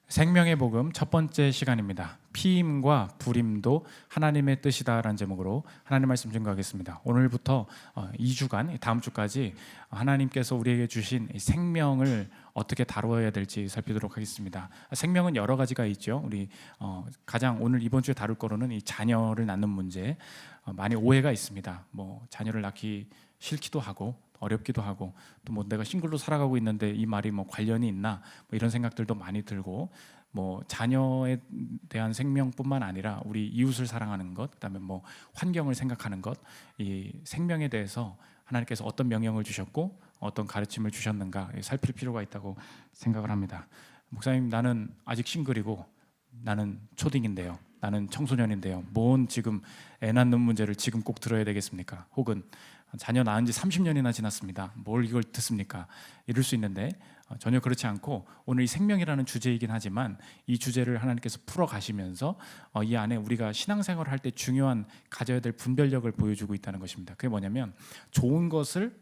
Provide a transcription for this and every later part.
생명의 복음 첫 번째 시간입니다. 피임과 불임도 하나님의 뜻이다라는 제목으로 하나님 말씀 증거하겠습니다. 오늘부터 2주간 다음 주까지 하나님께서 우리에게 주신 생명을 어떻게 다루어야 될지 살피도록 하겠습니다. 생명은 여러 가지가 있죠. 우리 가장 오늘 이번 주에 다룰 거로는 이 자녀를 낳는 문제, 많이 오해가 있습니다. 뭐 자녀를 낳기 싫기도 하고 어렵기도 하고 또 뭐 내가 싱글로 살아가고 있는데 이 말이 뭐 관련이 있나 뭐 이런 생각들도 많이 들고, 뭐 자녀에 대한 생명뿐만 아니라 우리 이웃을 사랑하는 것, 그다음에 뭐 환경을 생각하는 것, 이 생명에 대해서 하나님께서 어떤 명령을 주셨고 어떤 가르침을 주셨는가 살필 필요가 있다고 생각을 합니다. 목사님, 나는 아직 싱글이고 나는 초딩인데요, 나는 청소년인데요, 뭔 지금 애 낳는 문제를 지금 꼭 들어야 되겠습니까? 혹은 자녀 낳은 지 30년이나 지났습니다, 뭘 이걸 듣습니까? 이럴 수 있는데 전혀 그렇지 않고, 오늘 이 생명이라는 주제이긴 하지만 이 주제를 하나님께서 풀어가시면서 이 안에 우리가 신앙생활을 할 때 중요한 가져야 될 분별력을 보여주고 있다는 것입니다. 그게 뭐냐면 좋은 것을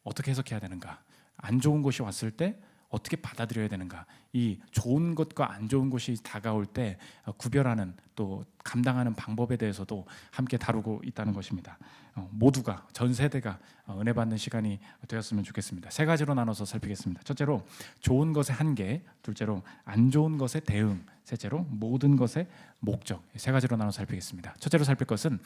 어떻게 해석해야 되는가, 안 좋은 것이 왔을 때 어떻게 받아들여야 되는가, 이 좋은 것과 안 좋은 것이 다가올 때 구별하는, 또 감당하는 방법에 대해서도 함께 다루고 있다는 것입니다. 모두가, 전 세대가 은혜 받는 시간이 되었으면 좋겠습니다. 세 가지로 나눠서 살피겠습니다. 첫째로 좋은 것의 한계, 둘째로 안 좋은 것의 대응, 셋째로 모든 것의 목적. 세 가지로 나눠서 살피겠습니다. 첫째로 살필 것은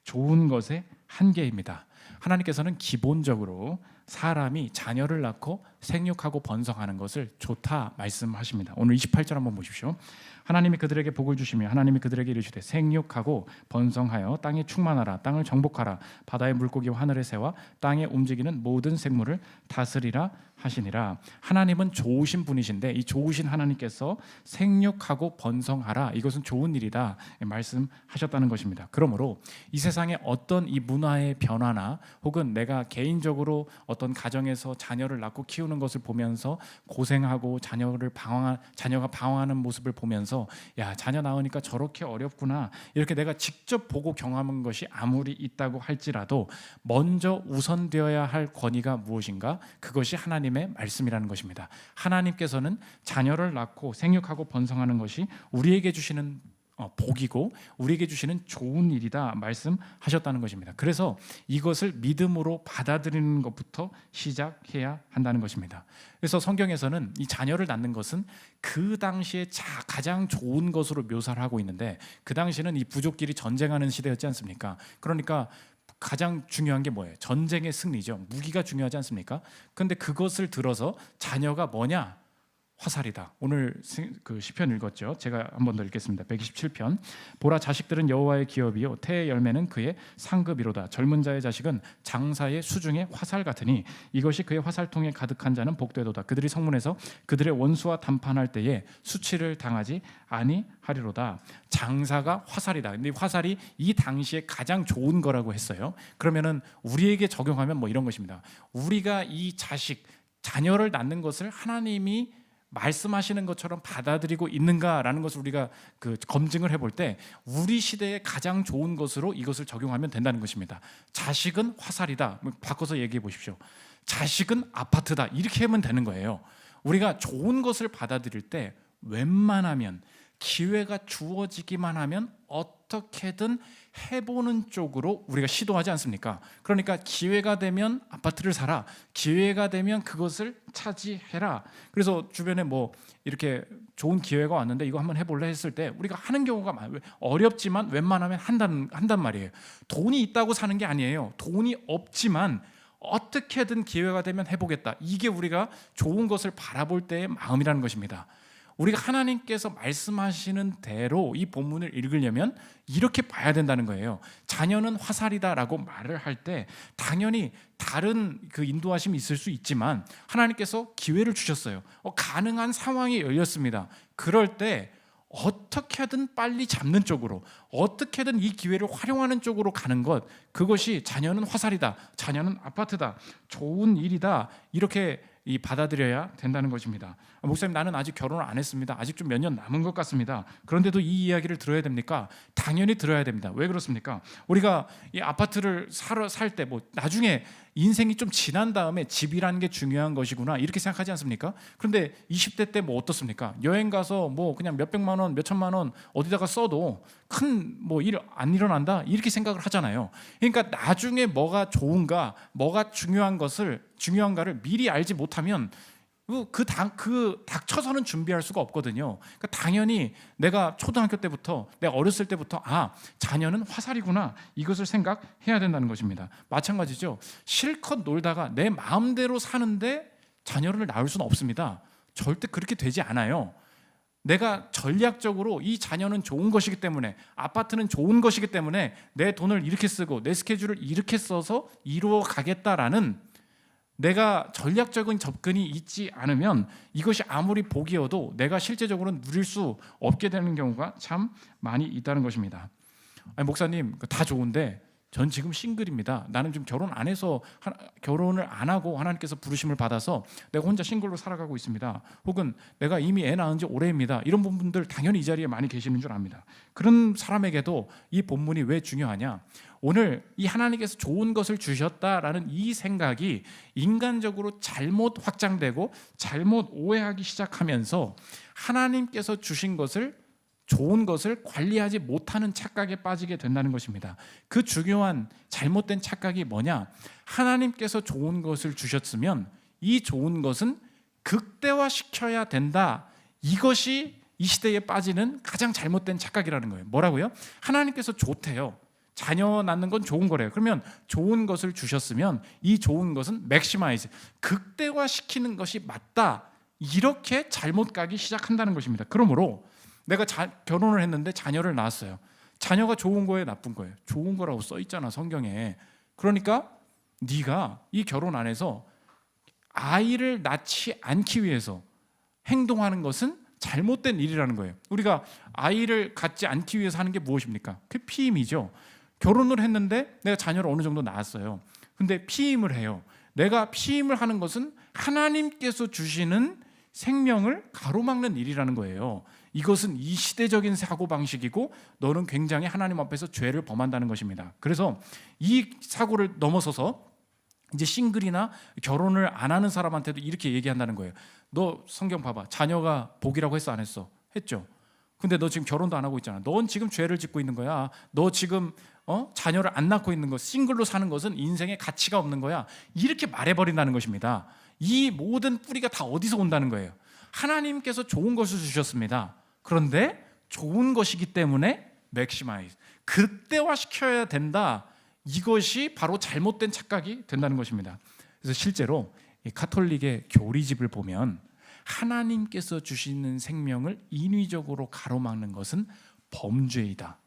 좋은 것의 한계입니다. 하나님께서는 기본적으로 사람이 자녀를 낳고 생육하고 번성하는 것을 좋다 말씀하십니다. 오늘 28절 한번 보십시오. 하나님이 그들에게 복을 주시며 하나님이 그들에게 이르시되 생육하고 번성하여 땅에 충만하라, 땅을 정복하라, 바다의 물고기와 하늘의 새와 땅에 움직이는 모든 생물을 다스리라 하시니라. 하나님은 좋으신 분이신데 이 좋으신 하나님께서 생육하고 번성하라, 이것은 좋은 일이다 말씀하셨다는 것입니다. 그러므로 이 세상에 어떤 이 문화의 변화나 혹은 내가 개인적으로 어떤 가정에서 자녀를 낳고 키우는 것을 보면서 고생하고 자녀가 방황하는 모습을 보면서 야, 자녀 낳으니까 저렇게 어렵구나, 이렇게 내가 직접 보고 경험한 것이 아무리 있다고 할지라도 먼저 우선되어야 할 권위가 무엇인가? 그것이 하나님의 말씀이라는 것입니다. 하나님께서는 자녀를 낳고 생육하고 번성하는 것이 우리에게 주시는 복이고 우리에게 주시는 좋은 일이다 말씀하셨다는 것입니다. 그래서 이것을 믿음으로 받아들이는 것부터 시작해야 한다는 것입니다. 그래서 성경에서는 이 자녀를 낳는 것은 그 당시에 가장 좋은 것으로 묘사를 하고 있는데, 그 당시에는 이 부족끼리 전쟁하는 시대였지 않습니까? 그러니까 가장 중요한 게 뭐예요? 전쟁의 승리죠. 무기가 중요하지 않습니까? 그런데 그것을 들어서 자녀가 뭐냐? 화살이다. 오늘 그 시편 읽었죠. 제가 한 번 더 읽겠습니다. 127편. 보라, 자식들은 여호와의 기업이요 태의 열매는 그의 상급이로다. 젊은 자의 자식은 장사의 수중의 화살 같으니 이것이 그의 화살통에 가득한 자는 복되도다. 그들이 성문에서 그들의 원수와 담판할 때에 수치를 당하지 아니하리로다. 장사가 화살이다. 근데 화살이 이 당시에 가장 좋은 거라고 했어요. 그러면은 우리에게 적용하면 뭐 이런 것입니다. 우리가 이 자녀를 낳는 것을 하나님이 말씀하시는 것처럼 받아들이고 있는가라는 것을 우리가 검증을 해볼 때 우리 시대에 가장 좋은 것으로 이것을 적용하면 된다는 것입니다. 자식은 화살이다. 바꿔서 얘기해 보십시오. 자식은 아파트다. 이렇게 하면 되는 거예요. 우리가 좋은 것을 받아들일 때 웬만하면 기회가 주어지기만 하면 어떻게든 해보는 쪽으로 우리가 시도하지 않습니까? 그러니까 기회가 되면 아파트를 사라, 기회가 되면 그것을 차지해라. 그래서 주변에 뭐 이렇게 좋은 기회가 왔는데 이거 한번 해볼래 했을 때 우리가 하는 경우가 많아요. 어렵지만 웬만하면 한단 말이에요. 돈이 있다고 사는 게 아니에요. 돈이 없지만 어떻게든 기회가 되면 해보겠다. 이게 우리가 좋은 것을 바라볼 때의 마음이라는 것입니다. 우리가 하나님께서 말씀하시는 대로 이 본문을 읽으려면 이렇게 봐야 된다는 거예요. 자녀는 화살이다라고 말을 할 때 당연히 다른 인도하심이 있을 수 있지만 하나님께서 기회를 주셨어요. 가능한 상황이 열렸습니다. 그럴 때 어떻게든 빨리 잡는 쪽으로, 어떻게든 이 기회를 활용하는 쪽으로 가는 것, 그것이 자녀는 화살이다, 자녀는 아파트다, 좋은 일이다, 이렇게 받아들여야 된다는 것입니다. 목사님, 나는 아직 결혼을 안 했습니다. 아직 좀 몇 년 남은 것 같습니다. 그런데도 이 이야기를 들어야 됩니까? 당연히 들어야 됩니다. 왜 그렇습니까? 우리가 이 아파트를 살 때 뭐 나중에 인생이 좀 지난 다음에 집이라는 게 중요한 것이구나 이렇게 생각하지 않습니까? 그런데 20대 때 뭐 어떻습니까? 여행 가서 뭐 그냥 몇백만 원, 몇천만 원 어디다가 써도 큰 뭐 일 안 일어난다 이렇게 생각을 하잖아요. 그러니까 나중에 뭐가 좋은가, 뭐가 중요한가를 미리 알지 못하면 그 닥쳐서는 준비할 수가 없거든요. 그러니까 당연히 내가 초등학교 때부터, 내가 어렸을 때부터 자녀는 화살이구나 이것을 생각해야 된다는 것입니다. 마찬가지죠. 실컷 놀다가 내 마음대로 사는데 자녀를 낳을 수는 없습니다. 절대 그렇게 되지 않아요. 내가 전략적으로 이 자녀는 좋은 것이기 때문에, 아파트는 좋은 것이기 때문에 내 돈을 이렇게 쓰고 내 스케줄을 이렇게 써서 이루어 가겠다라는 내가 전략적인 접근이 있지 않으면 이것이 아무리 복이어도 내가 실제적으로 누릴 수 없게 되는 경우가 참 많이 있다는 것입니다. 아니, 목사님 다 좋은데 전 지금 싱글입니다. 나는 지금 결혼을 안 하고 하나님께서 부르심을 받아서 내가 혼자 싱글로 살아가고 있습니다. 혹은 내가 이미 애 낳은 지 오래입니다. 이런 분들 당연히 이 자리에 많이 계시는 줄 압니다. 그런 사람에게도 이 본문이 왜 중요하냐? 오늘 이 하나님께서 좋은 것을 주셨다라는 이 생각이 인간적으로 잘못 확장되고 잘못 오해하기 시작하면서 하나님께서 주신 것을, 좋은 것을 관리하지 못하는 착각에 빠지게 된다는 것입니다. 그 중요한 잘못된 착각이 뭐냐? 하나님께서 좋은 것을 주셨으면 이 좋은 것은 극대화시켜야 된다. 이것이 이 시대에 빠지는 가장 잘못된 착각이라는 거예요. 뭐라고요? 하나님께서 좋대요. 자녀 낳는 건 좋은 거래요. 그러면 좋은 것을 주셨으면 이 좋은 것은 맥시마이즈, 극대화시키는 것이 맞다. 이렇게 잘못 가기 시작한다는 것입니다. 그러므로 내가 결혼을 했는데 자녀를 낳았어요. 자녀가 좋은 거예요, 나쁜 거예요? 좋은 거라고 써 있잖아, 성경에. 그러니까 네가 이 결혼 안에서 아이를 낳지 않기 위해서 행동하는 것은 잘못된 일이라는 거예요. 우리가 아이를 갖지 않기 위해서 하는 게 무엇입니까? 그게 피임이죠. 결혼을 했는데 내가 자녀를 어느 정도 낳았어요. 근데 피임을 해요. 내가 피임을 하는 것은 하나님께서 주시는 생명을 가로막는 일이라는 거예요. 이것은 이 시대적인 사고방식이고 너는 굉장히 하나님 앞에서 죄를 범한다는 것입니다. 그래서 이 사고를 넘어서서 이제 싱글이나 결혼을 안 하는 사람한테도 이렇게 얘기한다는 거예요. 너 성경 봐봐. 자녀가 복이라고 했어, 안 했어? 했죠. 근데 너 지금 결혼도 안 하고 있잖아. 넌 지금 죄를 짓고 있는 거야. 너 지금 자녀를 안 낳고 있는 것, 싱글로 사는 것은 인생에 가치가 없는 거야. 이렇게 말해버린다는 것입니다. 이 모든 뿌리가 다 어디서 온다는 거예요? 하나님께서 좋은 것을 주셨습니다. 그런데 좋은 것이기 때문에 맥시마이즈, 극대화시켜야 된다. 이것이 바로 잘못된 착각이 된다는 것입니다. 그래서 실제로 이 카톨릭의 교리집을 보면 하나님께서 주시는 생명을 인위적으로 가로막는 것은 범죄이다.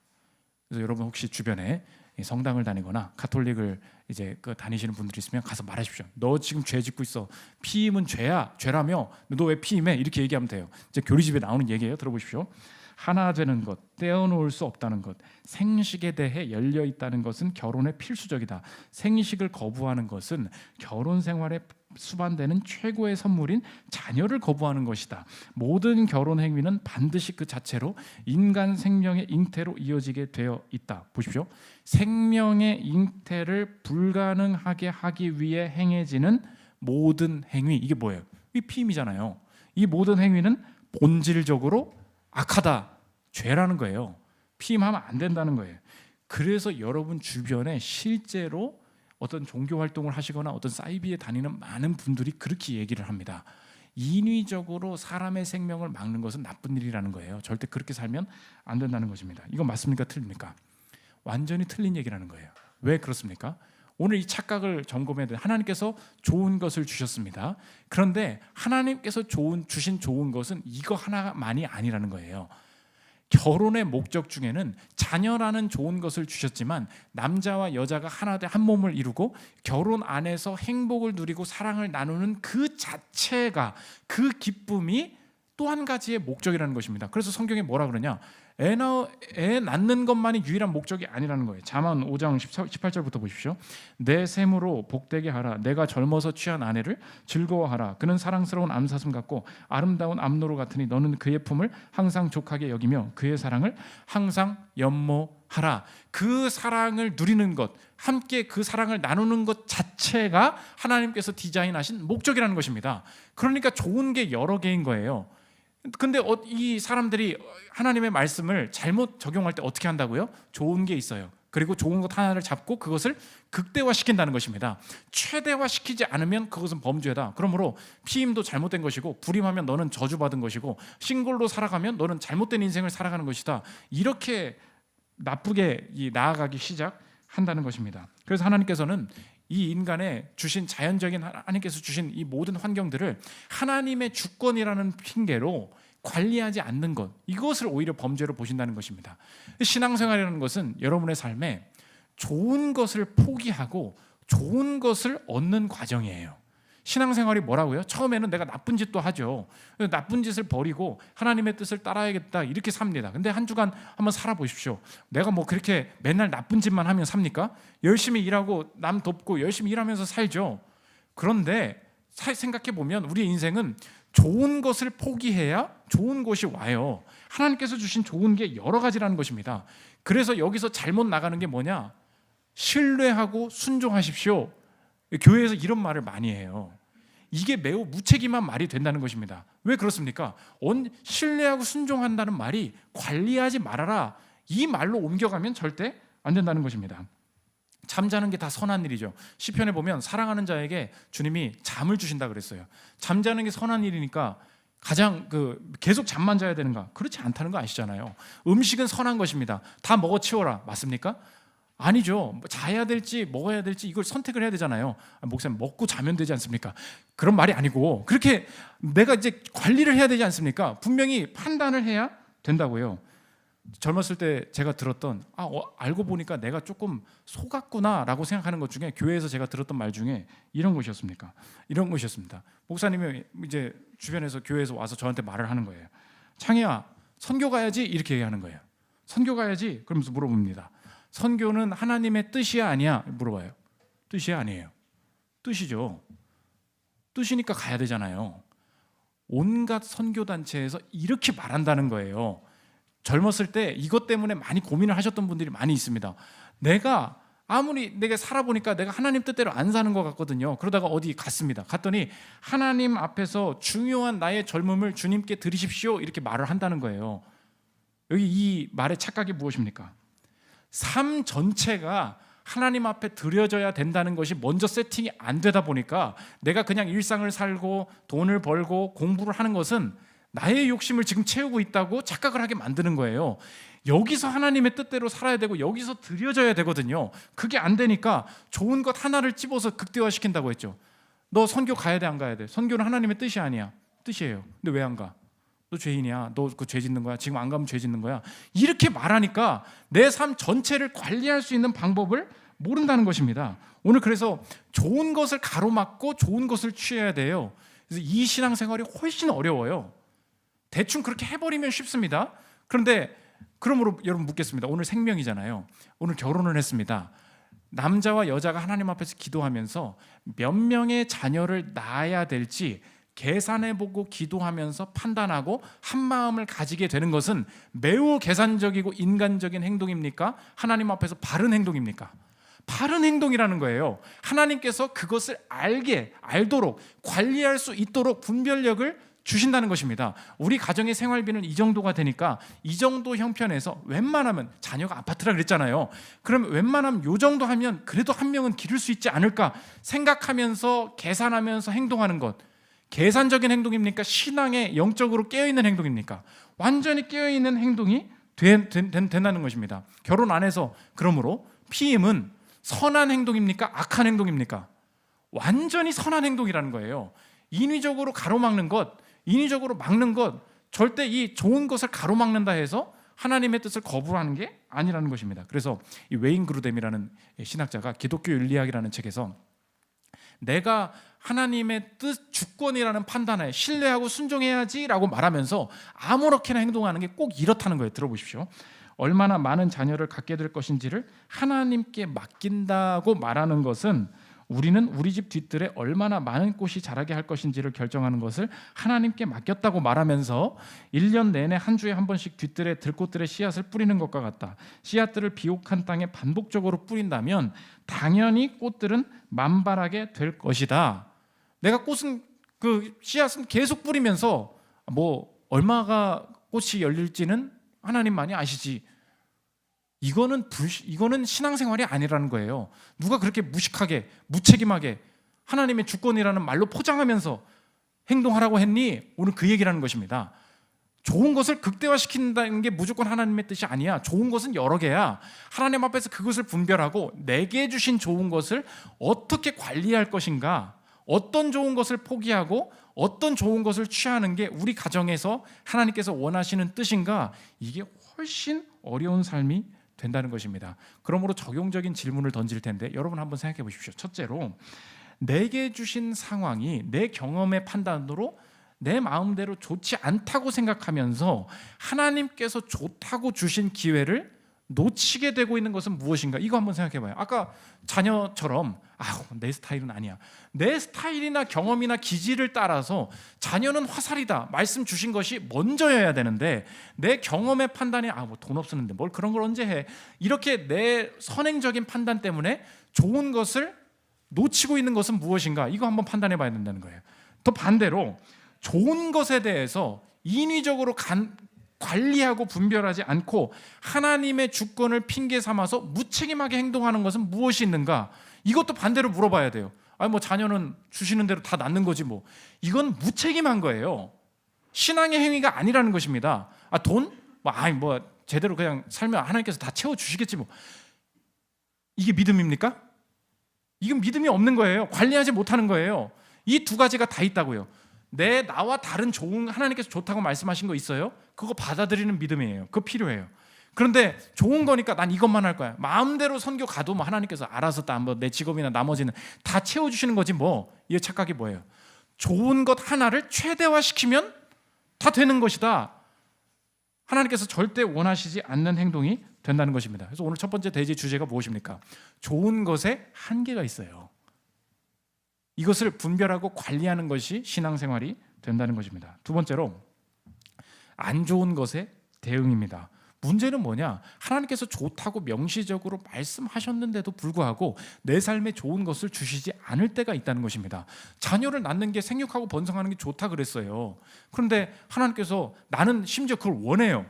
그래서 여러분 혹시 주변에 성당을 다니거나 카톨릭을 이제 다니시는 분들이 있으면 가서 말하십시오. 너 지금 죄 짓고 있어. 피임은 죄야. 죄라며. 너 왜 피임해? 이렇게 얘기하면 돼요. 이제 교리집에 나오는 얘기예요. 들어보십시오. 하나 되는 것, 떼어놓을 수 없다는 것, 생식에 대해 열려 있다는 것은 결혼의 필수적이다. 생식을 거부하는 것은 결혼 생활에 수반되는 최고의 선물인 자녀를 거부하는 것이다. 모든 결혼 행위는 반드시 그 자체로 인간 생명의 잉태로 이어지게 되어 있다. 보십시오. 생명의 잉태를 불가능하게 하기 위해 행해지는 모든 행위, 이게 뭐예요? 이 피임이잖아요. 이 모든 행위는 본질적으로 악하다, 죄라는 거예요. 피임하면 안 된다는 거예요. 그래서 여러분 주변에 실제로 어떤 종교 활동을 하시거나 어떤 사이비에 다니는 많은 분들이 그렇게 얘기를 합니다. 인위적으로 사람의 생명을 막는 것은 나쁜 일이라는 거예요. 절대 그렇게 살면 안 된다는 것입니다. 이건 맞습니까? 틀립니까? 완전히 틀린 얘기라는 거예요. 왜 그렇습니까? 오늘 이 착각을 점검해야 돼요. 하나님께서 좋은 것을 주셨습니다. 그런데 하나님께서 주신 좋은 것은 이거 하나만이 아니라는 거예요. 결혼의 목적 중에는 자녀라는 좋은 것을 주셨지만 남자와 여자가 하나 돼 한 몸을 이루고 결혼 안에서 행복을 누리고 사랑을 나누는 그 자체가, 그 기쁨이 또 한 가지의 목적이라는 것입니다. 그래서 성경에 뭐라 그러냐? 애 낳는 것만이 유일한 목적이 아니라는 거예요. 잠언 5장 18절부터 보십시오. 내 셈으로 복되게 하라. 내가 젊어서 취한 아내를 즐거워하라. 그는 사랑스러운 암사슴 같고 아름다운 암노루 같으니 너는 그의 품을 항상 족하게 여기며 그의 사랑을 항상 연모하라. 그 사랑을 누리는 것, 함께 그 사랑을 나누는 것 자체가 하나님께서 디자인하신 목적이라는 것입니다. 그러니까 좋은 게 여러 개인 거예요. 근데 이 사람들이 하나님의 말씀을 잘못 적용할 때 어떻게 한다고요? 좋은 게 있어요. 그리고 좋은 것 하나를 잡고 그것을 극대화시킨다는 것입니다. 최대화시키지 않으면 그것은 범죄다. 그러므로 피임도 잘못된 것이고, 불임하면 너는 저주받은 것이고, 싱글로 살아가면 너는 잘못된 인생을 살아가는 것이다. 이렇게 나쁘게 나아가기 시작한다는 것입니다. 그래서 하나님께서는 이 인간의 주신 자연적인, 하나님께서 주신 이 모든 환경들을 하나님의 주권이라는 핑계로 관리하지 않는 것, 이것을 오히려 범죄로 보신다는 것입니다. 신앙생활이라는 것은 여러분의 삶에 좋은 것을 포기하고 좋은 것을 얻는 과정이에요. 신앙생활이 뭐라고요? 처음에는 내가 나쁜 짓도 하죠. 나쁜 짓을 버리고 하나님의 뜻을 따라야겠다, 이렇게 삽니다. 근데 한 주간 한번 살아보십시오. 내가 뭐 그렇게 맨날 나쁜 짓만 하면 삽니까? 열심히 일하고 남 돕고 열심히 일하면서 살죠. 그런데 생각해 보면 우리의 인생은 좋은 것을 포기해야 좋은 것이 와요. 하나님께서 주신 좋은 게 여러 가지라는 것입니다. 그래서 여기서 잘못 나가는 게 뭐냐? 신뢰하고 순종하십시오. 교회에서 이런 말을 많이 해요. 이게 매우 무책임한 말이 된다는 것입니다. 왜 그렇습니까? 신뢰하고 순종한다는 말이 관리하지 말아라, 이 말로 옮겨가면 절대 안 된다는 것입니다. 잠자는 게 다 선한 일이죠. 시편에 보면 사랑하는 자에게 주님이 잠을 주신다 그랬어요. 잠자는 게 선한 일이니까 가장 계속 잠만 자야 되는가? 그렇지 않다는 거 아시잖아요. 음식은 선한 것입니다. 다 먹어 치워라, 맞습니까? 아니죠. 자야 될지 먹어야 될지 이걸 선택을 해야 되잖아요. 목사님, 먹고 자면 되지 않습니까? 그런 말이 아니고, 그렇게 내가 이제 관리를 해야 되지 않습니까? 분명히 판단을 해야 된다고요. 젊었을 때 제가 들었던, 알고 보니까 내가 조금 속았구나 라고 생각하는 것 중에, 교회에서 제가 들었던 말 중에 이런 것이었습니다. 목사님이 이제 주변에서, 교회에서 와서 저한테 말을 하는 거예요. 창희야, 선교 가야지, 이렇게 얘기하는 거예요. 선교 가야지. 그러면서 물어봅니다. 선교는 하나님의 뜻이야 아니야? 물어봐요. 뜻이야 아니에요? 뜻이죠. 뜻이니까 가야 되잖아요. 온갖 선교단체에서 이렇게 말한다는 거예요. 젊었을 때 이것 때문에 많이 고민을 하셨던 분들이 많이 있습니다. 내가 살아보니까 내가 하나님 뜻대로 안 사는 것 같거든요. 그러다가 어디 갔습니다. 갔더니 하나님 앞에서 중요한 나의 젊음을 주님께 드리십시오, 이렇게 말을 한다는 거예요. 여기 이 말의 착각이 무엇입니까? 삶 전체가 하나님 앞에 드려져야 된다는 것이 먼저 세팅이 안 되다 보니까, 내가 그냥 일상을 살고 돈을 벌고 공부를 하는 것은 나의 욕심을 지금 채우고 있다고 착각을 하게 만드는 거예요. 여기서 하나님의 뜻대로 살아야 되고 여기서 드려져야 되거든요. 그게 안 되니까 좋은 것 하나를 집어서 극대화시킨다고 했죠. 너 선교 가야 돼, 안 가야 돼? 선교는 하나님의 뜻이 아니야. 뜻이에요. 근데 왜 안 가? 너 죄인이야. 너 그 죄 짓는 거야. 지금 안 가면 죄 짓는 거야. 이렇게 말하니까 내 삶 전체를 관리할 수 있는 방법을 모른다는 것입니다. 오늘 그래서 좋은 것을 가로막고 좋은 것을 취해야 돼요. 그래서 이 신앙생활이 훨씬 어려워요. 대충 그렇게 해버리면 쉽습니다. 그런데 그러므로 여러분 묻겠습니다. 오늘 생명이잖아요. 오늘 결혼을 했습니다. 남자와 여자가 하나님 앞에서 기도하면서 몇 명의 자녀를 낳아야 될지 계산해보고 기도하면서 판단하고 한 마음을 가지게 되는 것은 매우 계산적이고 인간적인 행동입니까? 하나님 앞에서 바른 행동입니까? 바른 행동이라는 거예요. 하나님께서 그것을 알도록 관리할 수 있도록 분별력을 주신다는 것입니다. 우리 가정의 생활비는 이 정도가 되니까 이 정도 형편에서 웬만하면, 자녀가 아파트라 그랬잖아요. 그럼 웬만하면 이 정도 하면 그래도 한 명은 기를 수 있지 않을까 생각하면서 계산하면서 행동하는 것, 계산적인 행동입니까? 신앙에 영적으로 깨어있는 행동입니까? 완전히 깨어있는 행동이 된다는 것입니다. 결혼 안에서 그러므로 피임은 선한 행동입니까? 악한 행동입니까? 완전히 선한 행동이라는 거예요. 인위적으로 가로막는 것, 인위적으로 막는 것, 절대 이 좋은 것을 가로막는다 해서 하나님의 뜻을 거부하는 게 아니라는 것입니다. 그래서 이 웨인 그루뎀이라는 신학자가 기독교 윤리학이라는 책에서 내가 하나님의 뜻, 주권이라는 판단에 신뢰하고 순종해야지라고 말하면서 아무렇게나 행동하는 게 꼭 이렇다는 거예요. 들어보십시오. 얼마나 많은 자녀를 갖게 될 것인지를 하나님께 맡긴다고 말하는 것은 우리는 우리 집 뒤뜰에 얼마나 많은 꽃이 자라게 할 것인지를 결정하는 것을 하나님께 맡겼다고 말하면서 1년 내내 한 주에 한 번씩 뒤뜰에 들꽃들의 씨앗을 뿌리는 것과 같다. 씨앗들을 비옥한 땅에 반복적으로 뿌린다면 당연히 꽃들은 만발하게 될 것이다. 내가 꽃은 그 씨앗은 계속 뿌리면서 뭐 얼마가 꽃이 열릴지는 하나님만이 아시지. 이거는 신앙생활이 아니라는 거예요. 누가 그렇게 무식하게 무책임하게 하나님의 주권이라는 말로 포장하면서 행동하라고 했니? 오늘 그 얘기라는 것입니다. 좋은 것을 극대화시킨다는 게 무조건 하나님의 뜻이 아니야. 좋은 것은 여러 개야. 하나님 앞에서 그것을 분별하고 내게 주신 좋은 것을 어떻게 관리할 것인가, 어떤 좋은 것을 포기하고 어떤 좋은 것을 취하는 게 우리 가정에서 하나님께서 원하시는 뜻인가, 이게 훨씬 어려운 삶이 된다는 것입니다. 그러므로 적용적인 질문을 던질 텐데 여러분 한번 생각해 보십시오. 첫째로, 내게 주신 상황이 내 경험의 판단으로 내 마음대로 좋지 않다고 생각하면서 하나님께서 좋다고 주신 기회를 놓치게 되고 있는 것은 무엇인가? 이거 한번 생각해 봐요. 아까 자녀처럼 내 스타일은 아니야. 내 스타일이나 경험이나 기질을 따라서 자녀는 화살이다, 말씀 주신 것이 먼저여야 되는데 내 경험의 판단이 뭐 돈 없었는데 뭘 그런 걸 언제 해, 이렇게 내 선행적인 판단 때문에 좋은 것을 놓치고 있는 것은 무엇인가? 이거 한번 판단해 봐야 된다는 거예요. 또 반대로 좋은 것에 대해서 인위적으로 관리하고 분별하지 않고 하나님의 주권을 핑계 삼아서 무책임하게 행동하는 것은 무엇이 있는가? 이것도 반대로 물어봐야 돼요. 뭐 자녀는 주시는 대로 다 낳는 거지 뭐. 이건 무책임한 거예요. 신앙의 행위가 아니라는 것입니다. 돈? 제대로 그냥 살면 하나님께서 다 채워주시겠지 뭐. 이게 믿음입니까? 이건 믿음이 없는 거예요. 관리하지 못하는 거예요. 이 두 가지가 다 있다고요. 나와 다른 좋은, 하나님께서 좋다고 말씀하신 거 있어요? 그거 받아들이는 믿음이에요. 그거 필요해요. 그런데 좋은 거니까 난 이것만 할 거야. 마음대로 선교 가도 하나님께서 알아서 내 직업이나 나머지는 다 채워주시는 거지 뭐. 이 착각이 뭐예요? 좋은 것 하나를 최대화시키면 다 되는 것이다. 하나님께서 절대 원하시지 않는 행동이 된다는 것입니다. 그래서 오늘 첫 번째 대지 주제가 무엇입니까? 좋은 것에 한계가 있어요. 이것을 분별하고 관리하는 것이 신앙생활이 된다는 것입니다. 두 번째로, 안 좋은 것의 대응입니다. 문제는 뭐냐? 하나님께서 좋다고 명시적으로 말씀하셨는데도 불구하고 내 삶에 좋은 것을 주시지 않을 때가 있다는 것입니다. 자녀를 낳는 게 생육하고 번성하는 게 좋다 그랬어요. 그런데 하나님께서, 나는 심지어 그걸 원해요.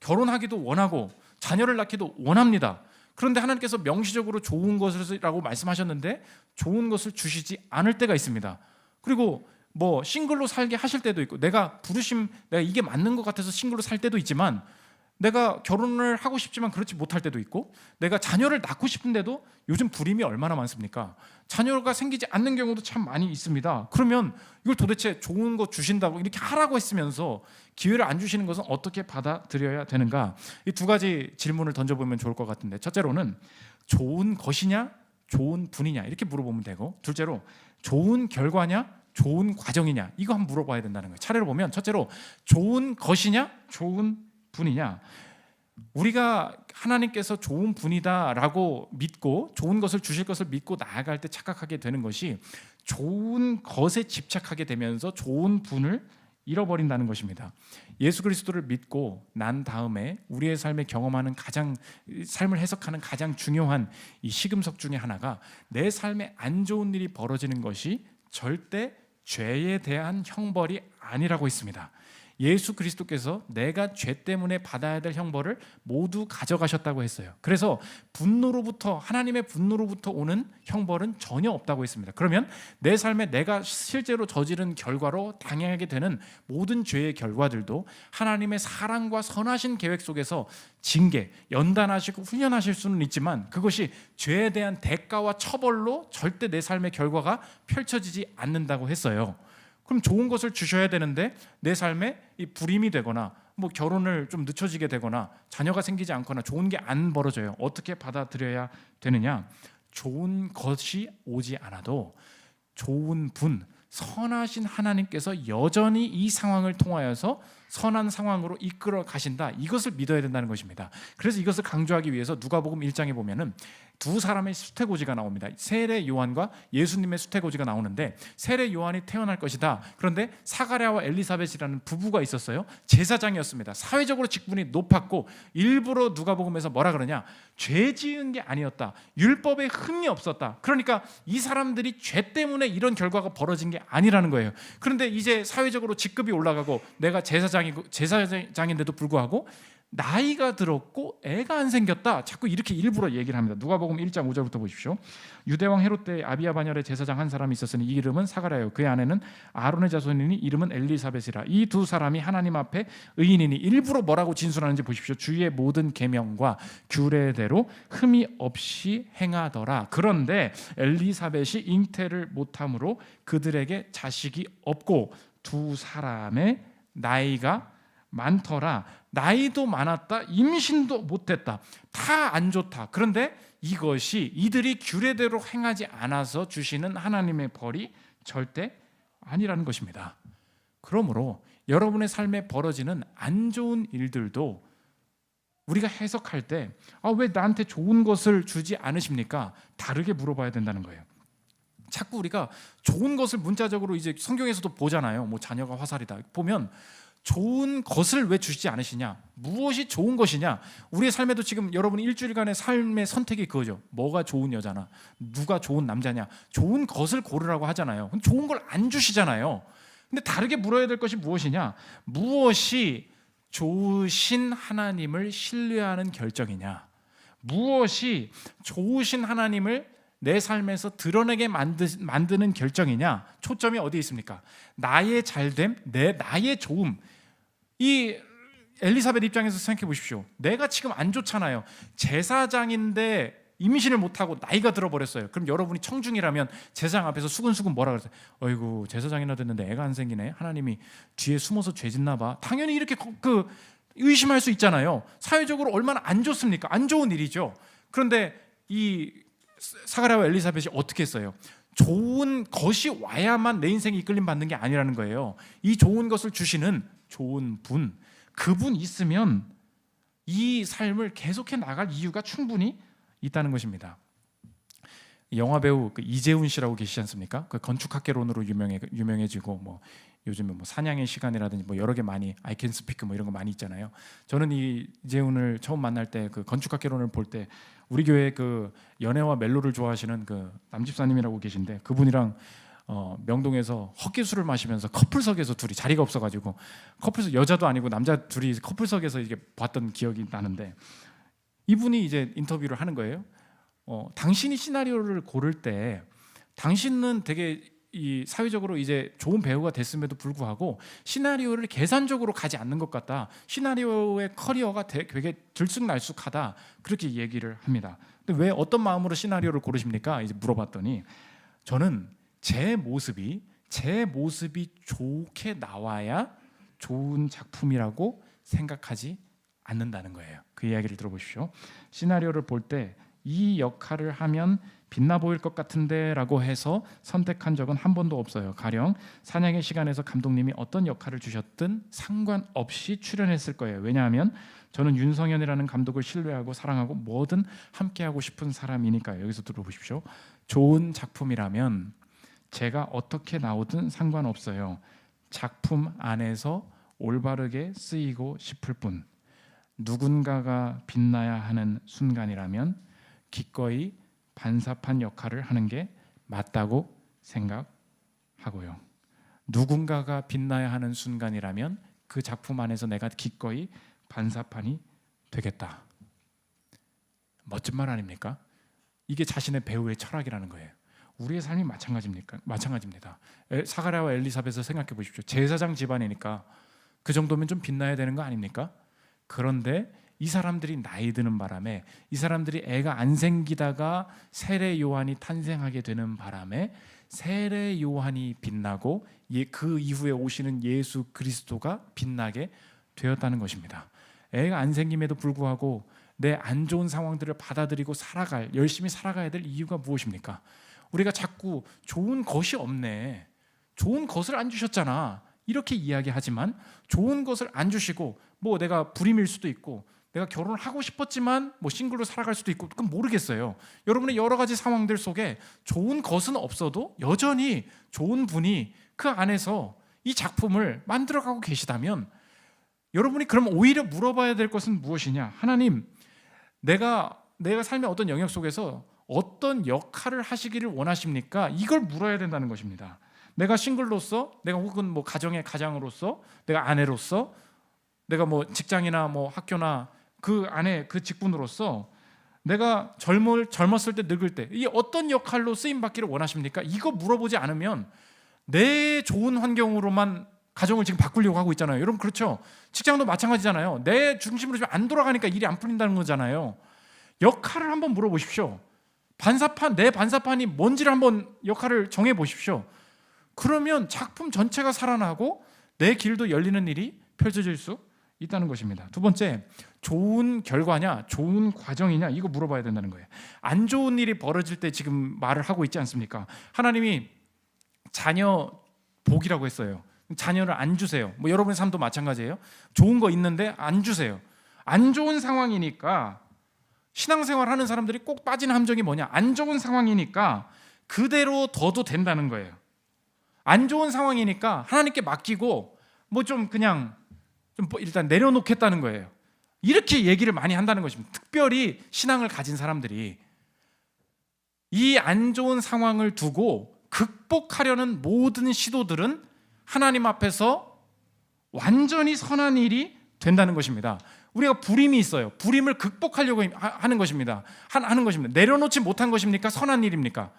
결혼하기도 원하고 자녀를 낳기도 원합니다. 그런데 하나님께서 명시적으로 좋은 것이라고 말씀하셨는데 좋은 것을 주시지 않을 때가 있습니다. 그리고 싱글로 살게 하실 때도 있고, 내가 이게 맞는 것 같아서 싱글로 살 때도 있지만, 내가 결혼을 하고 싶지만 그렇지 못할 때도 있고, 내가 자녀를 낳고 싶은데도 요즘 불임이 얼마나 많습니까? 자녀가 생기지 않는 경우도 참 많이 있습니다. 그러면 이걸 도대체 좋은 거 주신다고 이렇게 하라고 했으면서 기회를 안 주시는 것은 어떻게 받아들여야 되는가? 이 두 가지 질문을 던져보면 좋을 것 같은데, 첫째로는 좋은 것이냐 좋은 분이냐 이렇게 물어보면 되고, 둘째로 좋은 결과냐 좋은 과정이냐 이거 한번 물어봐야 된다는 거예요. 차례로 보면, 첫째로 좋은 것이냐 좋은 분이냐. 우리가 하나님께서 좋은 분이다라고 믿고 좋은 것을 주실 것을 믿고 나아갈 때 착각하게 되는 것이, 좋은 것에 집착하게 되면서 좋은 분을 잃어버린다는 것입니다. 예수 그리스도를 믿고 난 다음에 우리의 삶에 경험하는 삶을 해석하는 가장 중요한 이 시금석 중에 하나가, 내 삶에 안 좋은 일이 벌어지는 것이 절대 죄에 대한 형벌이 아니라고 있습니다. 예수 그리스도께서 내가 죄 때문에 받아야 될 형벌을 모두 가져가셨다고 했어요. 그래서 하나님의 분노로부터 오는 형벌은 전혀 없다고 했습니다. 그러면 내 삶에 내가 실제로 저지른 결과로 당하게 되는 모든 죄의 결과들도 하나님의 사랑과 선하신 계획 속에서 징계, 연단하시고 훈련하실 수는 있지만, 그것이 죄에 대한 대가와 처벌로 절대 내 삶의 결과가 펼쳐지지 않는다고 했어요. 그럼 좋은 것을 주셔야 되는데 내 삶에 이 불임이 되거나 결혼을 좀 늦춰지게 되거나 자녀가 생기지 않거나 좋은 게 안 벌어져요. 어떻게 받아들여야 되느냐? 좋은 것이 오지 않아도 좋은 분, 선하신 하나님께서 여전히 이 상황을 통하여서 선한 상황으로 이끌어 가신다. 이것을 믿어야 된다는 것입니다. 그래서 이것을 강조하기 위해서 누가복음 1장에 보면은 두 사람의 수태고지가 나옵니다. 세례 요한과 예수님의 수태고지가 나오는데, 세례 요한이 태어날 것이다. 그런데 사가랴와 엘리사벳이라는 부부가 있었어요. 제사장이었습니다. 사회적으로 직분이 높았고, 일부러 누가복음에서 뭐라 그러냐, 죄 지은 게 아니었다, 율법에 흠이 없었다. 그러니까 이 사람들이 죄 때문에 이런 결과가 벌어진 게 아니라는 거예요. 그런데 이제 사회적으로 직급이 올라가고 내가 제사장인데도 불구하고 나이가 들었고 애가 안 생겼다, 자꾸 이렇게 일부러 얘기를 합니다. 누가복음 1장 5절부터 보십시오. 유대왕 헤롯 때 아비야 반열에 제사장 한 사람이 있었으니 이 이름은 사가랴요, 그의 아내는 아론의 자손이니 이름은 엘리사벳이라. 이 두 사람이 하나님 앞에 의인이니. 일부러 뭐라고 진술하는지 보십시오. 주의 모든 계명과 규례대로 흠이 없이 행하더라. 그런데 엘리사벳이 잉태를 못함으로 그들에게 자식이 없고 두 사람의 나이가 많더라. 나이도 많았다, 임신도 못했다, 다 안 좋다. 그런데 이것이 이들이 규례대로 행하지 않아서 주시는 하나님의 벌이 절대 아니라는 것입니다. 그러므로 여러분의 삶에 벌어지는 안 좋은 일들도 우리가 해석할 때 왜 나한테 좋은 것을 주지 않으십니까? 다르게 물어봐야 된다는 거예요. 자꾸 우리가 좋은 것을 문자적으로 이제 성경에서도 보잖아요. 뭐 자녀가 화살이다 보면 좋은 것을 왜 주시지 않으시냐? 무엇이 좋은 것이냐? 우리의 삶에도 지금 여러분 일주일간의 삶의 선택이 그거죠. 뭐가 좋은 여자나 누가 좋은 남자냐? 좋은 것을 고르라고 하잖아요. 좋은 걸 안 주시잖아요. 근데 다르게 물어야 될 것이 무엇이냐? 무엇이 좋으신 하나님을 신뢰하는 결정이냐? 무엇이 좋으신 하나님을 내 삶에서 드러내게 만드는 결정이냐? 초점이 어디에 있습니까? 나의 잘됨, 나의 좋음. 이 엘리사벳 입장에서 생각해 보십시오. 내가 지금 안 좋잖아요. 제사장인데 임신을 못하고 나이가 들어버렸어요. 그럼 여러분이 청중이라면 제사장 앞에서 수근수근 뭐라 그러세요? 어이구, 제사장이나 됐는데 애가 안 생기네. 하나님이 뒤에 숨어서 죄 짓나 봐. 당연히 이렇게 의심할 수 있잖아요. 사회적으로 얼마나 안 좋습니까? 안 좋은 일이죠. 그런데 이 사가랴와 엘리사벳이 어떻게 했어요? 좋은 것이 와야만 내 인생이 이끌림 받는 게 아니라는 거예요. 이 좋은 것을 주시는 좋은 분, 그분 있으면 이 삶을 계속해 나갈 이유가 충분히 있다는 것입니다. 영화 배우 이재훈 씨라고 계시지 않습니까? 그 건축학개론으로 유명해지고 뭐 요즘에 뭐 사냥의 시간이라든지 뭐 여러 개 많이 I Can Speak 뭐 이런 거 많이 있잖아요. 저는 이 이재훈을 처음 만날 때 그 건축학개론을 볼 때 우리 교회 그 연애와 멜로를 좋아하시는 그 남집사님이라고 계신데 그분이랑 명동에서 헛개술을 마시면서 커플석에서 둘이 자리가 없어가지고 커플석, 여자도 아니고 남자 둘이 커플석에서 이게 봤던 기억이 나는데 이분이 이제 인터뷰를 하는 거예요. 당신이 시나리오를 고를 때 당신은 되게 이 사회적으로 이제 좋은 배우가 됐음에도 불구하고 시나리오를 계산적으로 가지 않는 것 같다. 시나리오의 커리어가 되게 들쑥날쑥하다. 그렇게 얘기를 합니다. 근데 왜 어떤 마음으로 시나리오를 고르십니까? 이제 물어봤더니 저는 제 모습이 좋게 나와야 좋은 작품이라고 생각하지 않는다는 거예요. 그 이야기를 들어보십시오. 시나리오를 볼 때 이 역할을 하면 빛나 보일 것 같은데 라고 해서 선택한 적은 한 번도 없어요. 가령 사냥의 시간에서 감독님이 어떤 역할을 주셨든 상관없이 출연했을 거예요. 왜냐하면 저는 윤성현이라는 감독을 신뢰하고 사랑하고 뭐든 함께하고 싶은 사람이니까요. 여기서 들어보십시오. 좋은 작품이라면 제가 어떻게 나오든 상관없어요. 작품 안에서 올바르게 쓰이고 싶을 뿐. 누군가가 빛나야 하는 순간이라면 기꺼이 반사판 역할을 하는 게 맞다고 생각하고요. 누군가가 빛나야 하는 순간이라면 그 작품 안에서 내가 기꺼이 반사판이 되겠다. 멋진 말 아닙니까? 이게 자신의 배우의 철학이라는 거예요. 우리의 삶이 마찬가지입니다. 사가랴와 엘리사벳을 생각해 보십시오. 제사장 집안이니까 그 정도면 좀 빛나야 되는 거 아닙니까? 그런데 이 사람들이 나이 드는 바람에, 이 사람들이 애가 안 생기다가 세례 요한이 탄생하게 되는 바람에 세례 요한이 빛나고 그 이후에 오시는 예수 그리스도가 빛나게 되었다는 것입니다. 애가 안 생김에도 불구하고 내 안 좋은 상황들을 받아들이고 열심히 살아가야 될 이유가 무엇입니까? 우리가 자꾸 좋은 것이 없네, 좋은 것을 안 주셨잖아 이렇게 이야기하지만, 좋은 것을 안 주시고 뭐 내가 불임일 수도 있고 내가 결혼을 하고 싶었지만 뭐 싱글로 살아갈 수도 있고, 그건 모르겠어요. 여러분의 여러 가지 상황들 속에 좋은 것은 없어도 여전히 좋은 분이 그 안에서 이 작품을 만들어가고 계시다면, 여러분이 그럼 오히려 물어봐야 될 것은 무엇이냐? 하나님, 내가 삶의 어떤 영역 속에서 어떤 역할을 하시기를 원하십니까? 이걸 물어야 된다는 것입니다. 내가 싱글로서, 내가 혹은 뭐 가정의 가장으로서, 내가 아내로서, 내가 뭐 직장이나 뭐 학교나 그 안에 그 직분으로서 내가 젊었을 때, 늙을 때 이 어떤 역할로 쓰임 받기를 원하십니까? 이거 물어보지 않으면 내 좋은 환경으로만 가정을 지금 바꾸려고 하고 있잖아요. 여러분 그렇죠? 직장도 마찬가지잖아요. 내 중심으로 지금 안 돌아가니까 일이 안 풀린다는 거잖아요. 역할을 한번 물어보십시오. 내 반사판이 뭔지를 한번 역할을 정해 보십시오. 그러면 작품 전체가 살아나고 내 길도 열리는 일이 펼쳐질 수 있다는 것입니다. 두 번째, 좋은 결과냐, 좋은 과정이냐, 이거 물어봐야 된다는 거예요. 안 좋은 일이 벌어질 때 지금 말을 하고 있지 않습니까? 하나님이 자녀 복이라고 했어요. 자녀를 안 주세요. 뭐 여러분의 삶도 마찬가지예요. 좋은 거 있는데 안 주세요. 안 좋은 상황이니까, 신앙생활 하는 사람들이 꼭 빠지는 함정이 뭐냐? 안 좋은 상황이니까 그대로 둬도 된다는 거예요. 안 좋은 상황이니까 하나님께 맡기고 뭐 좀 그냥 좀 일단 내려놓겠다는 거예요. 이렇게 얘기를 많이 한다는 것입니다. 특별히 신앙을 가진 사람들이 이 안 좋은 상황을 두고 극복하려는 모든 시도들은 하나님 앞에서 완전히 선한 일이 된다는 것입니다. 우리가 불임이 있어요. 불임을 극복하려고 하는 것입니다. 하는 것입니다. 내려놓지 못한 것입니까? 선한 일입니까?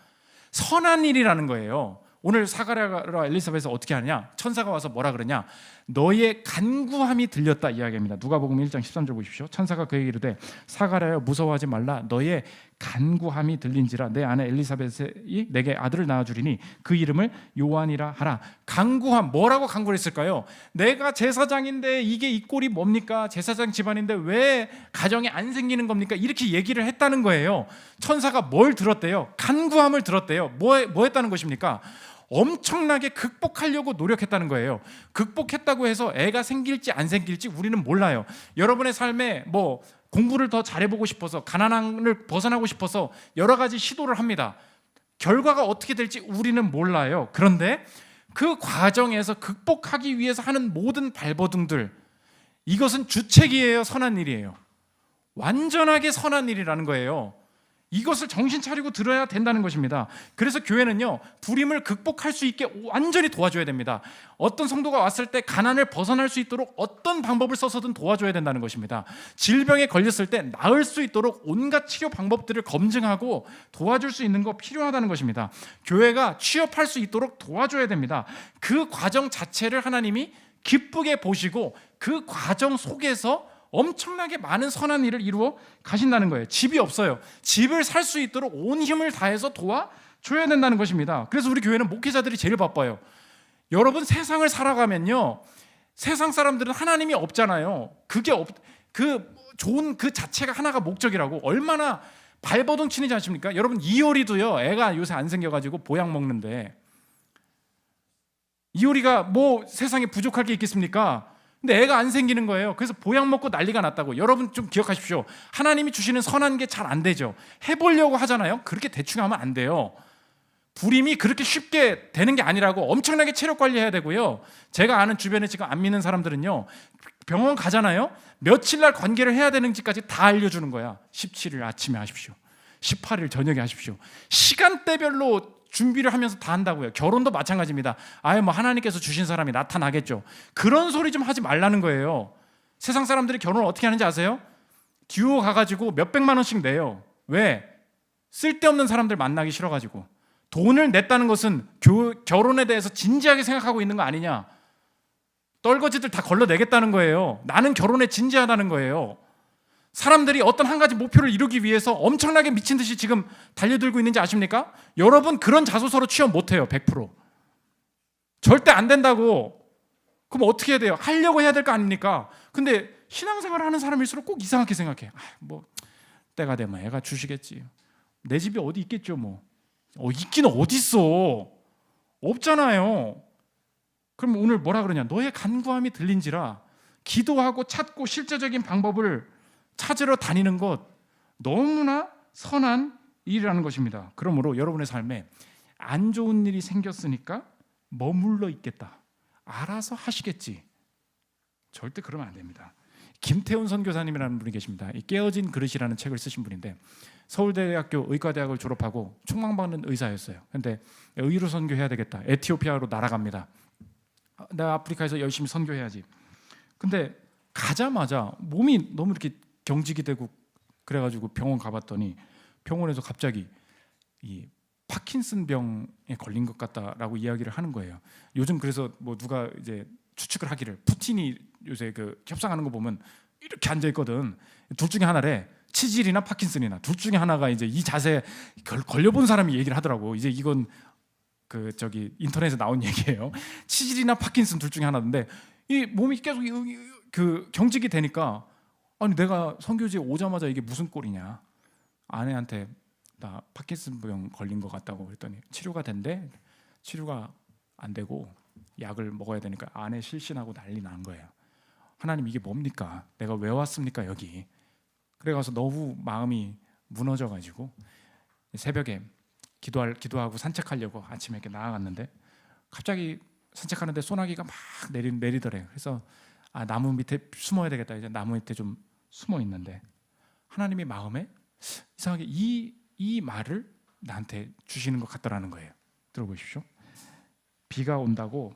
선한 일이라는 거예요. 오늘 사가랴와 엘리사벳은 어떻게 하느냐? 천사가 와서 뭐라 그러냐? 너의 간구함이 들렸다 이야기합니다. 누가복음 1장 13절 보십시오. 천사가 그에게 이르되 사가랴여 무서워하지 말라. 너의 간구함이 들린지라. 내 아내 엘리사벳이 내게 아들을 낳아주리니 그 이름을 요한이라 하라. 간구함, 뭐라고 간구를 했을까요? 내가 제사장인데 이게 이 꼴이 뭡니까? 제사장 집안인데 왜 가정이 안 생기는 겁니까? 이렇게 얘기를 했다는 거예요. 천사가 뭘 들었대요? 간구함을 들었대요. 뭐 했다는 것입니까? 엄청나게 극복하려고 노력했다는 거예요. 극복했다고 해서 애가 생길지 안 생길지 우리는 몰라요. 여러분의 삶에 뭐 공부를 더 잘해보고 싶어서, 가난을 벗어나고 싶어서 여러 가지 시도를 합니다. 결과가 어떻게 될지 우리는 몰라요. 그런데 그 과정에서 극복하기 위해서 하는 모든 발버둥들, 이것은 주책이에요, 선한 일이에요? 완전하게 선한 일이라는 거예요. 이것을 정신 차리고 들어야 된다는 것입니다. 그래서 교회는요, 불임을 극복할 수 있게 완전히 도와줘야 됩니다. 어떤 성도가 왔을 때 가난을 벗어날 수 있도록 어떤 방법을 써서든 도와줘야 된다는 것입니다. 질병에 걸렸을 때 나을 수 있도록 온갖 치료 방법들을 검증하고 도와줄 수 있는 거 필요하다는 것입니다. 교회가 취업할 수 있도록 도와줘야 됩니다. 그 과정 자체를 하나님이 기쁘게 보시고 그 과정 속에서 엄청나게 많은 선한 일을 이루어 가신다는 거예요. 집이 없어요. 집을 살 수 있도록 온 힘을 다해서 도와줘야 된다는 것입니다. 그래서 우리 교회는 목회자들이 제일 바빠요. 여러분, 세상을 살아가면요, 세상 사람들은 하나님이 없잖아요. 그 좋은 그 자체가 하나가 목적이라고 얼마나 발버둥 치는지 아십니까? 여러분, 이효리도요, 애가 요새 안 생겨가지고 보약 먹는데, 이효리가 뭐 세상에 부족할 게 있겠습니까? 근데 애가 안 생기는 거예요. 그래서 보약 먹고 난리가 났다고. 여러분 좀 기억하십시오. 하나님이 주시는 선한 게 잘 안 되죠. 해보려고 하잖아요. 그렇게 대충 하면 안 돼요. 불임이 그렇게 쉽게 되는 게 아니라고. 엄청나게 체력 관리해야 되고요. 제가 아는 주변에 지금 안 믿는 사람들은요, 병원 가잖아요. 며칠 날 관계를 해야 되는지까지 다 알려주는 거야. 17일 아침에 하십시오. 18일 저녁에 하십시오. 시간대별로 준비를 하면서 다 한다고요. 결혼도 마찬가지입니다. 뭐 하나님께서 주신 사람이 나타나겠죠. 그런 소리 좀 하지 말라는 거예요. 세상 사람들이 결혼을 어떻게 하는지 아세요? 듀오 가가지고 몇백만 원씩 내요. 왜? 쓸데없는 사람들 만나기 싫어가지고. 돈을 냈다는 것은 결혼에 대해서 진지하게 생각하고 있는 거 아니냐. 떨거지들 다 걸러내겠다는 거예요. 나는 결혼에 진지하다는 거예요. 사람들이 어떤 한 가지 목표를 이루기 위해서 엄청나게 미친 듯이 지금 달려들고 있는지 아십니까? 여러분, 그런 자소서로 취업 못해요. 100%. 절대 안 된다고. 그럼 어떻게 해야 돼요? 하려고 해야 될 거 아닙니까? 근데 신앙생활을 하는 사람일수록 꼭 이상하게 생각해. 뭐 때가 되면 애가 주시겠지. 내 집이 어디 있겠죠 뭐. 있기는 어딨어? 없잖아요. 그럼 오늘 뭐라 그러냐? 너의 간구함이 들린지라 기도하고 찾고 실제적인 방법을 찾으러 다니는 것 너무나 선한 일이라는 것입니다. 그러므로 여러분의 삶에 안 좋은 일이 생겼으니까 머물러 있겠다. 알아서 하시겠지. 절대 그러면 안 됩니다. 김태훈 선교사님이라는 분이 계십니다. 이 깨어진 그릇이라는 책을 쓰신 분인데 서울대학교 의과대학을 졸업하고 총망받는 의사였어요. 근데 의로 선교해야 되겠다. 에티오피아로 날아갑니다. 내가 아프리카에서 열심히 선교해야지. 근데 가자마자 몸이 너무 이렇게 경직이 되고 그래가지고 병원 가봤더니 병원에서 갑자기 이 파킨슨 병에 걸린 것 같다라고 이야기를 하는 거예요. 요즘 그래서 뭐 누가 이제 추측을 하기를 푸틴이 요새 그 협상하는 거 보면 이렇게 앉아 있거든. 둘 중에 하나래. 치질이나 파킨슨이나 둘 중에 하나가 이제 이 자세에 걸려본 사람이 얘기를 하더라고. 이제 이건 그 저기 인터넷에 나온 얘기예요. 치질이나 파킨슨 둘 중에 하나인데 이 몸이 계속 그 경직이 되니까 아니 내가 선교지에 오자마자 이게 무슨 꼴이냐. 아내한테 나 파킨슨병 걸린 것 같다고 그랬더니 치료가 된대. 치료가 안 되고 약을 먹어야 되니까 아내 실신하고 난리 난 거예요. 하나님 이게 뭡니까? 내가 왜 왔습니까 여기? 그래가서 너무 마음이 무너져가지고 새벽에 기도하고 산책하려고 아침에 이렇게 나아갔는데 갑자기 산책하는데 소나기가 막 내리더래요. 그래서 나무 밑에 숨어야 되겠다. 이제 나무 밑에 좀 숨어 있는데 하나님이 마음에 이상하게 이 말을 나한테 주시는 것 같더라는 거예요. 들어보십시오. 비가 온다고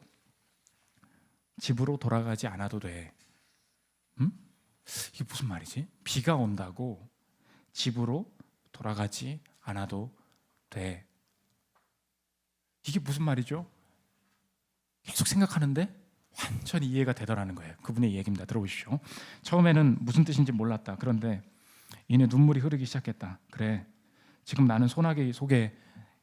집으로 돌아가지 않아도 돼. 이게 무슨 말이지? 비가 온다고 집으로 돌아가지 않아도 돼. 이게 무슨 말이죠? 계속 생각하는데 완전히 이해가 되더라는 거예요. 그분의 얘기입니다. 들어보십시오. 처음에는 무슨 뜻인지 몰랐다. 그런데 이내 눈물이 흐르기 시작했다. 그래, 지금 나는 소나기 속에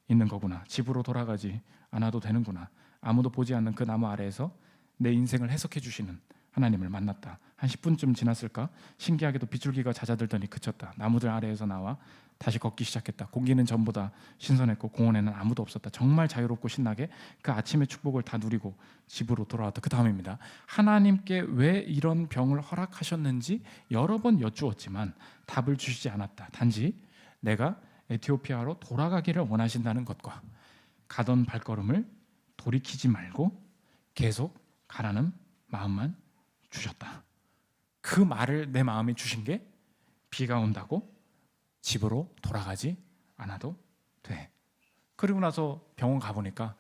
있는 거구나. 집으로 돌아가지 않아도 되는구나. 아무도 보지 않는 그 나무 아래에서 내 인생을 해석해 주시는 하나님을 만났다. 한 10분쯤 지났을까? 신기하게도 빗줄기가 잦아들더니 그쳤다. 나무들 아래에서 나와 다시 걷기 시작했다. 공기는 전보다 신선했고 공원에는 아무도 없었다. 정말 자유롭고 신나게 그 아침의 축복을 다 누리고 집으로 돌아왔다. 그 다음입니다. 하나님께 왜 이런 병을 허락하셨는지 여러 번 여쭈었지만 답을 주시지 않았다. 단지 내가 에티오피아로 돌아가기를 원하신다는 것과 가던 발걸음을 돌이키지 말고 계속 가라는 마음만 주셨다. 그 말을 내 마음에 주신 게 비가 온다고 집으로 돌아가지 않아도 돼. 그리고 나서 병원 가보니까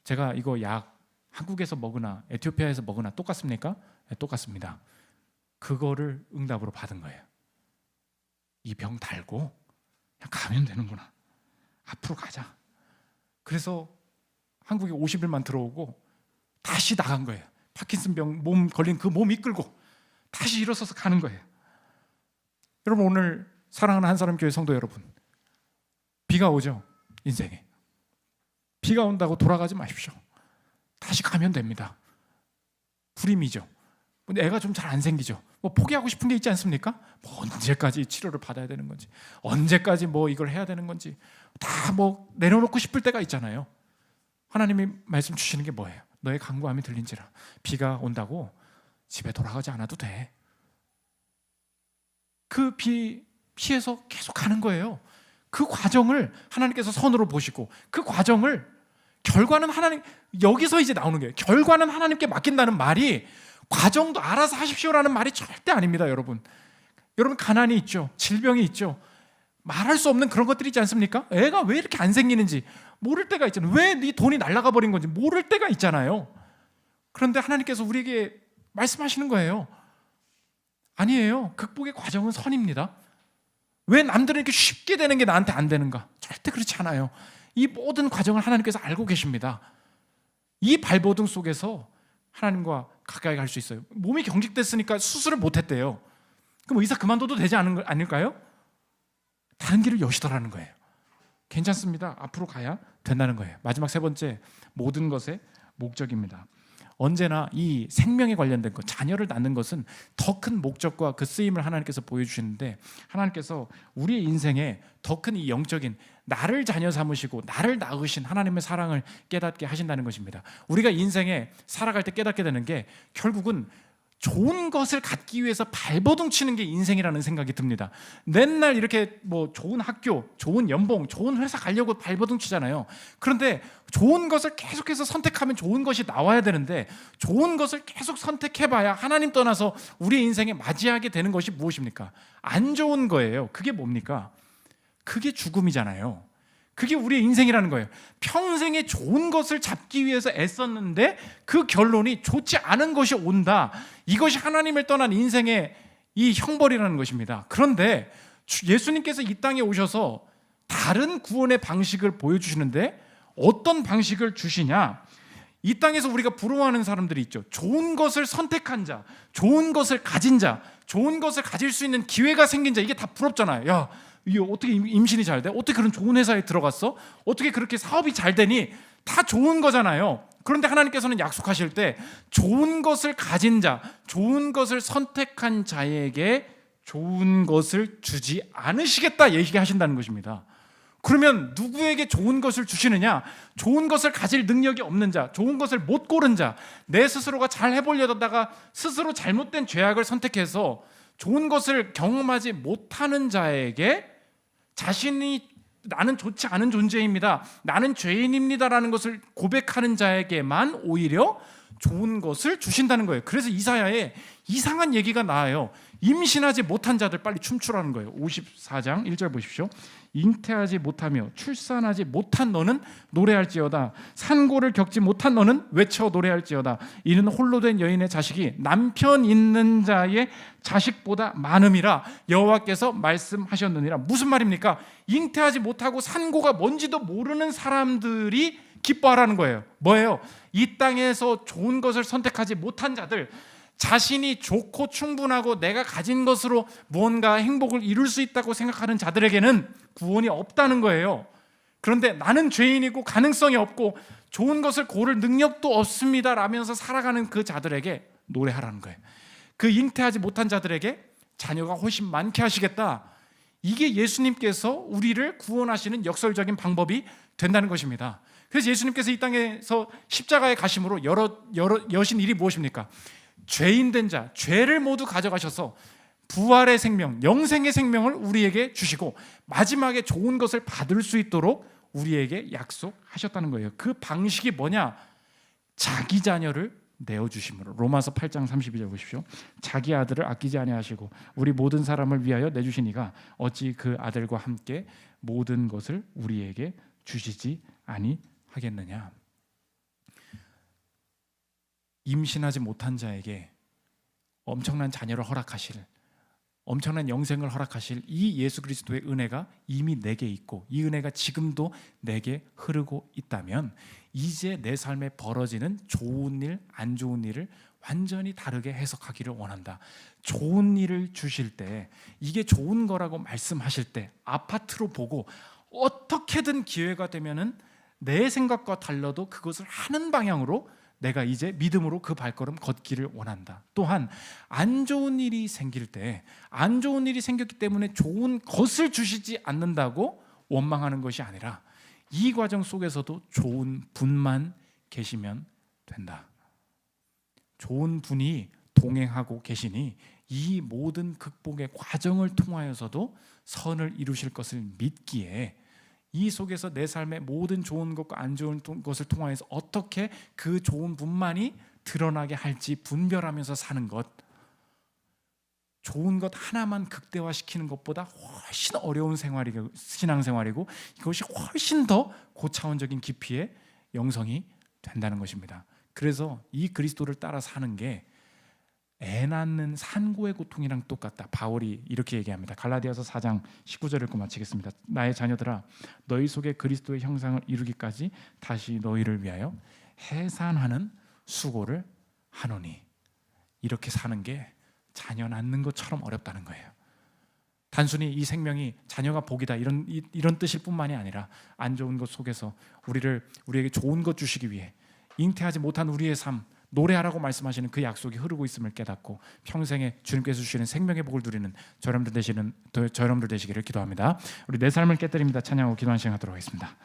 제가 이거 약 한국에서 먹으나 에티오피아에서 먹으나 똑같습니까? 네, 똑같습니다. 그거를 응답으로 받은 거예요. 이 병 달고 그냥 가면 되는구나. 앞으로 가자. 그래서 한국에 50일만 들어오고 다시 나간 거예요. 파킨슨병 몸 걸린 그 몸 이끌고 다시 일어서서 가는 거예요. 여러분 오늘 사랑하는 한사람 교회 성도 여러분, 비가 오죠. 인생에 비가 온다고 돌아가지 마십시오. 다시 가면 됩니다. 불임이죠. 애가 좀 잘 안 생기죠. 뭐 포기하고 싶은 게 있지 않습니까? 뭐 언제까지 치료를 받아야 되는 건지, 언제까지 뭐 이걸 해야 되는 건지 다 뭐 내려놓고 싶을 때가 있잖아요. 하나님이 말씀 주시는 게 뭐예요? 너의 간구함이 들린지라 비가 온다고 집에 돌아가지 않아도 돼. 그 피해서 계속 가는 거예요. 그 과정을 하나님께서 선으로 보시고 그 과정을 결과는 하나님, 여기서 이제 나오는 거예요. 결과는 하나님께 맡긴다는 말이 과정도 알아서 하십시오라는 말이 절대 아닙니다. 여러분 가난이 있죠. 질병이 있죠. 말할 수 없는 그런 것들이 있지 않습니까? 애가 왜 이렇게 안 생기는지 모를 때가 있잖아요. 왜 네 돈이 날아가 버린 건지 모를 때가 있잖아요. 그런데 하나님께서 우리에게 말씀하시는 거예요. 아니에요. 극복의 과정은 선입니다. 왜 남들은 이렇게 쉽게 되는 게 나한테 안 되는가? 절대 그렇지 않아요. 이 모든 과정을 하나님께서 알고 계십니다. 이 발버둥 속에서 하나님과 가까이 갈 수 있어요. 몸이 경직됐으니까 수술을 못했대요. 그럼 의사 그만둬도 되지 않을까요? 다른 길을 여시더라는 거예요. 괜찮습니다. 앞으로 가야 된다는 거예요. 마지막 세 번째, 모든 것의 목적입니다. 언제나 이 생명에 관련된 것, 자녀를 낳는 것은 더 큰 목적과 그 쓰임을 하나님께서 보여주시는데, 하나님께서 우리의 인생에 더 큰 이 영적인 나를 자녀 삼으시고 나를 낳으신 하나님의 사랑을 깨닫게 하신다는 것입니다. 우리가 인생에 살아갈 때 깨닫게 되는 게 결국은 좋은 것을 갖기 위해서 발버둥 치는 게 인생이라는 생각이 듭니다. 맨날 이렇게 뭐 좋은 학교, 좋은 연봉, 좋은 회사 가려고 발버둥 치잖아요. 그런데 좋은 것을 계속해서 선택하면 좋은 것이 나와야 되는데, 좋은 것을 계속 선택해봐야 하나님 떠나서 우리 인생에 맞이하게 되는 것이 무엇입니까? 안 좋은 거예요. 그게 뭡니까? 그게 죽음이잖아요. 그게 우리의 인생이라는 거예요. 평생에 좋은 것을 잡기 위해서 애썼는데 그 결론이 좋지 않은 것이 온다. 이것이 하나님을 떠난 인생의 이 형벌이라는 것입니다. 그런데 예수님께서 이 땅에 오셔서 다른 구원의 방식을 보여주시는데, 어떤 방식을 주시냐? 이 땅에서 우리가 부러워하는 사람들이 있죠. 좋은 것을 선택한 자, 좋은 것을 가진 자, 좋은 것을 가질 수 있는 기회가 생긴 자, 이게 다 부럽잖아요. 야, 이게 어떻게 임신이 잘 돼? 어떻게 그런 좋은 회사에 들어갔어? 어떻게 그렇게 사업이 잘 되니? 다 좋은 거잖아요. 그런데 하나님께서는 약속하실 때 좋은 것을 가진 자, 좋은 것을 선택한 자에게 좋은 것을 주지 않으시겠다 얘기하신다는 것입니다. 그러면 누구에게 좋은 것을 주시느냐? 좋은 것을 가질 능력이 없는 자, 좋은 것을 못 고른 자, 내 스스로가 잘 해보려다가 스스로 잘못된 죄악을 선택해서 좋은 것을 경험하지 못하는 자에게 자신이 나는 좋지 않은 존재입니다, 나는 죄인입니다라는 것을 고백하는 자에게만 오히려 좋은 것을 주신다는 거예요. 그래서 이사야에 이상한 얘기가 나와요. 임신하지 못한 자들 빨리 춤추라는 거예요. 54장 1절 보십시오. 잉태하지 못하며 출산하지 못한 너는 노래할지어다. 산고를 겪지 못한 너는 외쳐 노래할지어다. 이는 홀로 된 여인의 자식이 남편 있는 자의 자식보다 많음이라 여호와께서 말씀하셨느니라. 무슨 말입니까? 잉태하지 못하고 산고가 뭔지도 모르는 사람들이 기뻐하라는 거예요. 뭐예요? 이 땅에서 좋은 것을 선택하지 못한 자들, 자신이 좋고 충분하고 내가 가진 것으로 무언가 행복을 이룰 수 있다고 생각하는 자들에게는 구원이 없다는 거예요. 그런데 나는 죄인이고 가능성이 없고 좋은 것을 고를 능력도 없습니다 라면서 살아가는 그 자들에게 노래하라는 거예요. 그 잉태하지 못한 자들에게 자녀가 훨씬 많게 하시겠다. 이게 예수님께서 우리를 구원하시는 역설적인 방법이 된다는 것입니다. 그래서 예수님께서 이 땅에서 십자가에 가심으로 여신 일이 무엇입니까? 죄인된 자, 죄를 모두 가져가셔서 부활의 생명, 영생의 생명을 우리에게 주시고 마지막에 좋은 것을 받을 수 있도록 우리에게 약속하셨다는 거예요. 그 방식이 뭐냐? 자기 자녀를 내어주심으로. 로마서 8장 32절 보십시오. 자기 아들을 아끼지 아니하시고 우리 모든 사람을 위하여 내주신 이가 어찌 그 아들과 함께 모든 것을 우리에게 주시지 아니하겠느냐. 임신하지 못한 자에게 엄청난 자녀를 허락하실, 엄청난 영생을 허락하실 이 예수 그리스도의 은혜가 이미 내게 있고 이 은혜가 지금도 내게 흐르고 있다면 이제 내 삶에 벌어지는 좋은 일, 안 좋은 일을 완전히 다르게 해석하기를 원한다. 좋은 일을 주실 때, 이게 좋은 거라고 말씀하실 때 아파트로 보고 어떻게든 기회가 되면은 내 생각과 달라도 그것을 하는 방향으로 내가 이제 믿음으로 그 발걸음 걷기를 원한다. 또한 안 좋은 일이 생길 때, 안 좋은 일이 생겼기 때문에 좋은 것을 주시지 않는다고 원망하는 것이 아니라 이 과정 속에서도 좋은 분만 계시면 된다. 좋은 분이 동행하고 계시니 이 모든 극복의 과정을 통하여서도 선을 이루실 것을 믿기에 이 속에서 내 삶의 모든 좋은 것과 안 좋은 것을 통하여서 어떻게 그 좋은 분만이 드러나게 할지 분별하면서 사는 것, 좋은 것 하나만 극대화시키는 것보다 훨씬 어려운 신앙생활이고 이것이 훨씬 더 고차원적인 깊이의 영성이 된다는 것입니다. 그래서 이 그리스도를 따라 사는 게 애 낳는 산고의 고통이랑 똑같다. 바울이 이렇게 얘기합니다. 갈라디아서 4장 19절 읽고 마치겠습니다. 나의 자녀들아, 너희 속에 그리스도의 형상을 이루기까지 다시 너희를 위하여 해산하는 수고를 하노니. 이렇게 사는 게 자녀 낳는 것처럼 어렵다는 거예요. 단순히 이 생명이 자녀가 복이다 이런 뜻일 뿐만이 아니라 안 좋은 것 속에서 우리에게 좋은 것 주시기 위해 잉태하지 못한 우리의 삶, 노래하라고 말씀하시는 그 약속이 흐르고 있음을 깨닫고 평생에 주님께서 주시는 생명의 복을 누리는 저여러분들 되시기를 기도합니다. 우리 내 삶을 깨뜨립니다. 찬양하고 기도하는 시간 하도록 하겠습니다.